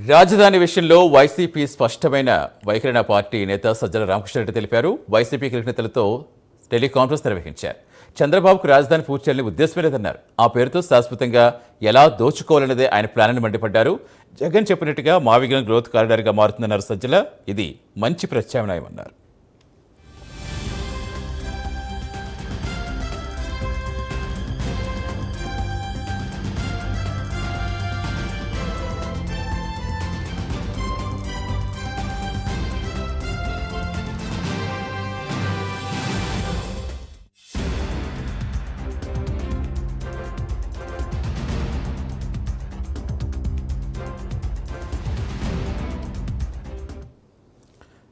రాజధాని విషయంలో వైసీపీ స్పష్టమైన వైఖరిన పార్టీ నేత సజ్జల రామకృష్ణారెడ్డి తెలిపారు. వైసీపీ కీలక నేతలతో టెలికాన్ఫరెన్స్ నిర్వహించారు. చంద్రబాబుకు రాజధాని పూర్తి చేయాలని ఉద్దేశమే లేదన్నారు. ఆ పేరుతో శాశ్వతంగా ఎలా దోచుకోవాలన్నదే ఆయన ప్లాన్ అని మండిపడ్డారు. జగన్ చెప్పినట్టుగా మావిగన్ గ్రోత్ కారిడార్గా మారుతుందన్నారు సజ్జల. ఇది మంచి ప్రత్యామ్నాయమన్నారు.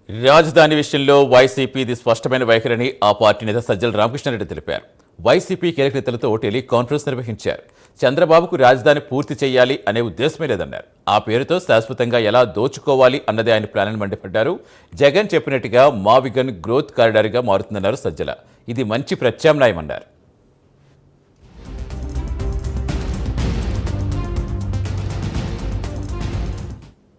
రాజధాని విషయంలో వైసీపీది స్పష్టమైన వైఖరిని ఆ పార్టీ నేత సజ్జల రామకృష్ణారెడ్డి తెలిపారు. వైసీపీ కీలక నేతలతో టెలికాన్ఫరెన్స్ నిర్వహించారు. చంద్రబాబుకు రాజధాని పూర్తి చేయాలి అనే ఉద్దేశమే లేదన్నారు. ఆ పేరుతో శాశ్వతంగా ఎలా దోచుకోవాలి అన్నదే ఆయన ప్లాన్ అని మండిపడ్డారు. జగన్ చెప్పినట్టుగా మావిగన్ గ్రోత్ కారిడార్గా మారుతుందన్నారు సజ్జల. ఇది మంచి ప్రత్యామ్నాయమన్నారు.